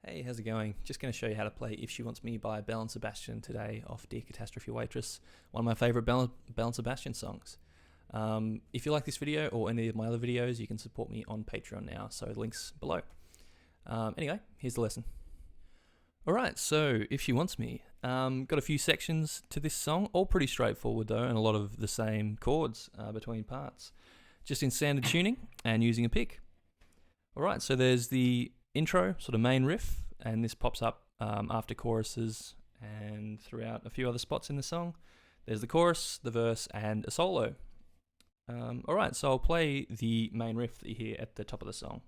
Hey, how's it going? Just going to show you how to play If She Wants Me by Belle Sebastian today off Dear Catastrophe Waitress, one of my favourite Belle Sebastian songs. If you like this video or any of my other videos, you can support me on Patreon now, so links below. Anyway, here's the lesson. Alright, so If She Wants Me. Got a few sections to this song, all pretty straightforward though, and a lot of the same chords between parts. Just in standard tuning and using a pick. Alright, so there's the intro, sort of main riff, and this pops up after choruses and throughout a few other spots in the song. There's the chorus, the verse, and a solo. Alright, so I'll play the main riff that you hear at the top of the song.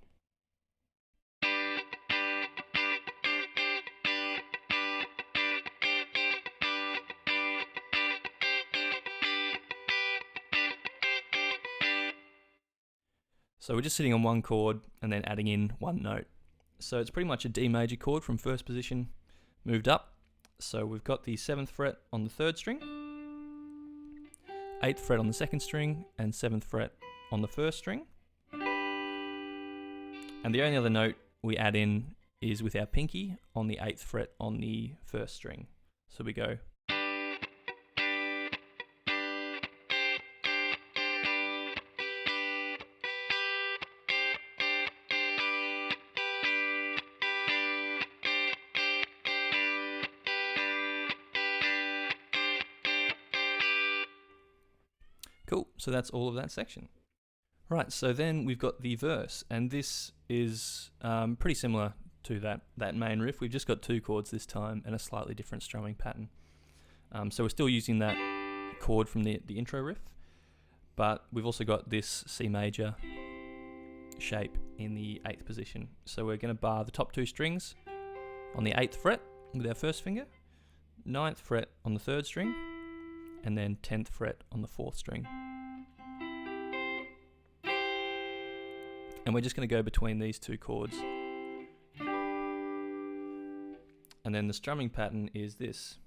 So we're just sitting on one chord and then adding in one note. So it's pretty much a D major chord from first position moved up. So we've got the 7th fret on the 3rd string, 8th fret on the 2nd string, and 7th fret on the 1st string. And the only other note we add in is with our pinky on the 8th fret on the 1st string. So we go. Cool, so that's all of that section. Right, so then we've got the verse, and this is pretty similar to that main riff. We've just got 2 chords this time and a slightly different strumming pattern. So we're still using that chord from the intro riff, but we've also got this C major shape in the 8th position. So we're going to bar the top 2 strings on the 8th fret with our first finger, 9th fret on the 3rd string, and then 10th fret on the 4th string. And we're just going to go between these 2 chords. And then the strumming pattern is this.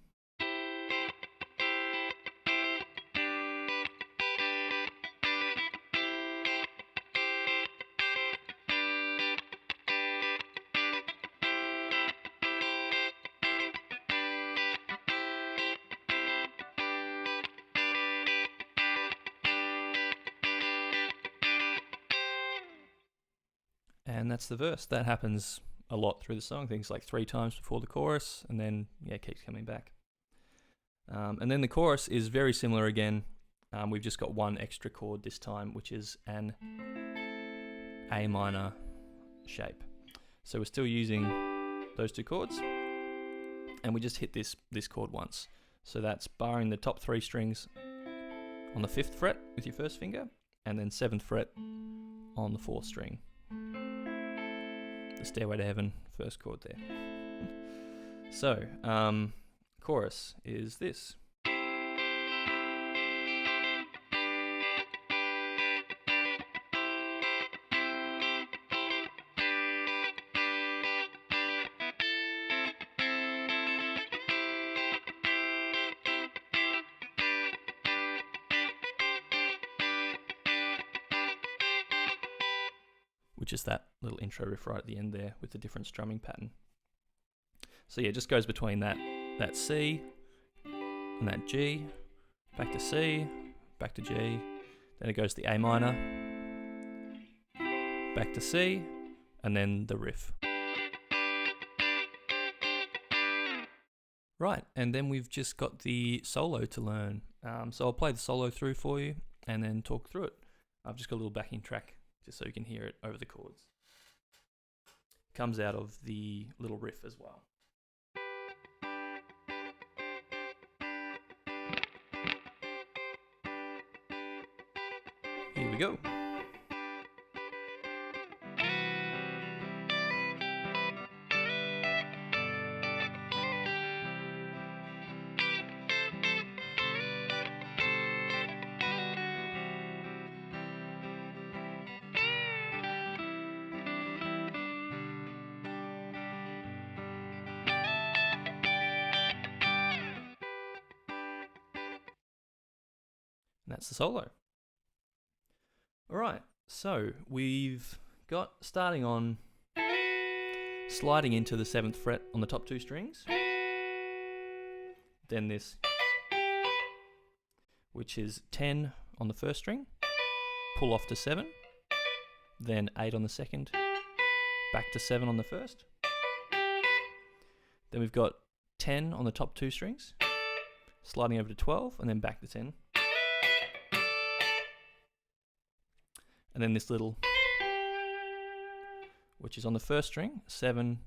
And that's the verse. That happens a lot through the song, things like 3 times before the chorus, and then it keeps coming back. And then the chorus is very similar again. We've just got one extra chord this time, which is an A minor shape. So we're still using those 2 chords, and we just hit this chord once. So that's barring the top 3 strings on the 5th fret with your first finger, and then 7th fret on the 4th string. The Stairway to Heaven, first chord there. So, chorus is this. Which is that little intro riff right at the end there with the different strumming pattern. So yeah, it just goes between that C and that G, back to C, back to G, then it goes to the A minor, back to C, and then the riff. Right, and then we've just got the solo to learn. So I'll play the solo through for you and then talk through it. I've just got a little backing track just so you can hear it over the chords. Comes out of the little riff as well. Here we go. And that's the solo. Alright, so we've got, starting on sliding into the 7th fret on the top 2 strings, then this, which is 10 on the 1st string, pull off to 7, then 8 on the 2nd, back to 7 on the 1st. Then we've got 10 on the top 2 strings, sliding over to 12, and then back to 10. And then this little, which is on the 1st string, 7,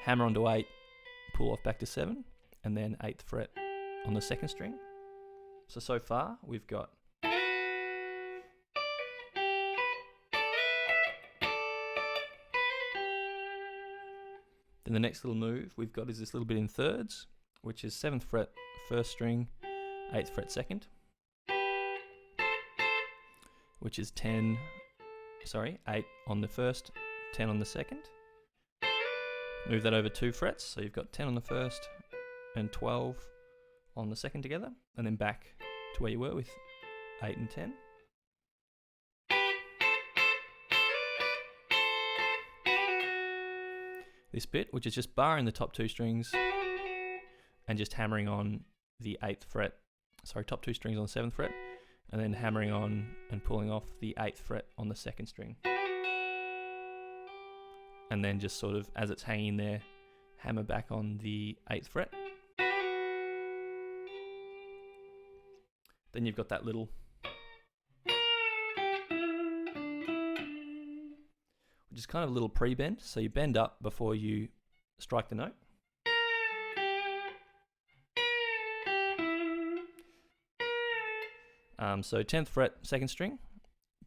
hammer onto 8, pull off back to 7, and then 8th fret on the 2nd string. So far we've got then the next little move we've got is this little bit in thirds, which is 7th fret 1st string, 8th fret 2nd, which is 8 on the 1st, 10 on the 2nd. Move that over 2 frets, so you've got 10 on the 1st and 12 on the 2nd together, and then back to where you were with 8 and 10. This bit, which is just barring the top 2 strings and just hammering on the 8th fret, top 2 strings on the 7th fret, and then hammering on and pulling off the 8th fret on the 2nd string. And then just sort of, as it's hanging there, hammer back on the 8th fret. Then you've got that little, which is kind of a little pre-bend, so you bend up before you strike the note. So 10th fret, 2nd string,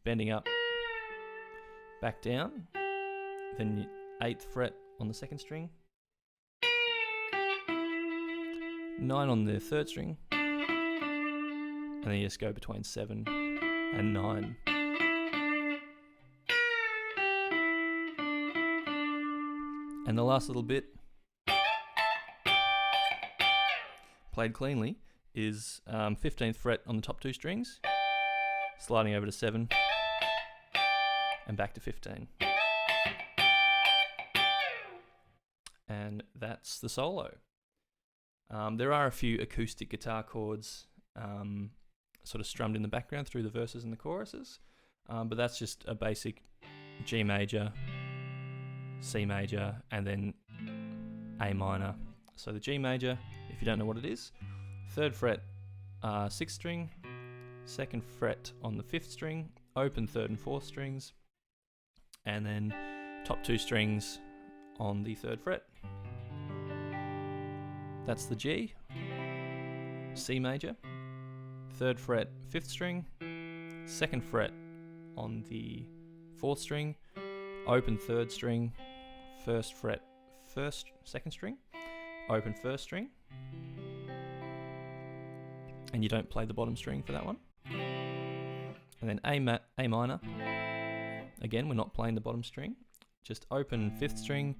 bending up, back down, then 8th fret on the 2nd string, 9 on the 3rd string, and then you just go between 7 and 9. And the last little bit, played cleanly, is 15th fret on the top 2 strings, sliding over to 7, and back to 15. And that's the solo. There are a few acoustic guitar chords sort of strummed in the background through the verses and the choruses, but that's just a basic G major, C major, and then A minor. So the G major, if you don't know what it is, 3rd fret 6th string, 2nd fret on the 5th string, open 3rd and 4th strings, and then top 2 strings on the 3rd fret. That's the G. C major, 3rd fret 5th string, 2nd fret on the 4th string, open 3rd string, 1st fret 2nd string, open 1st string, and you don't play the bottom string for that one. And then A minor, again we're not playing the bottom string, just open 5th string,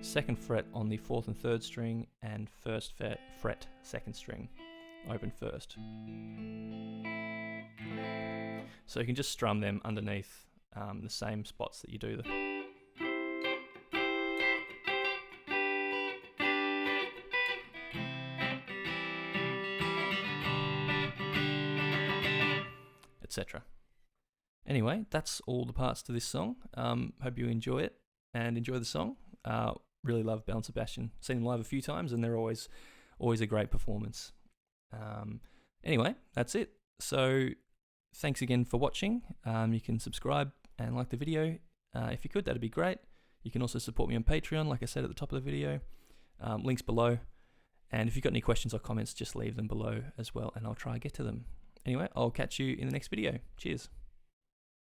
2nd fret on the 4th and 3rd string, and 1st fret 2nd string, open 1st. So you can just strum them underneath the same spots that you do etc. Anyway, that's all the parts to this song. Hope you enjoy it and enjoy the song. Really love Belle Sebastian. Seen them live a few times, and they're always a great performance. Anyway, that's it. So thanks again for watching. You can subscribe and like the video. If you could, that'd be great. You can also support me on Patreon, like I said at the top of the video. Links below. And if you've got any questions or comments, just leave them below as well, and I'll try and get to them. Anyway, I'll catch you in the next video. Cheers.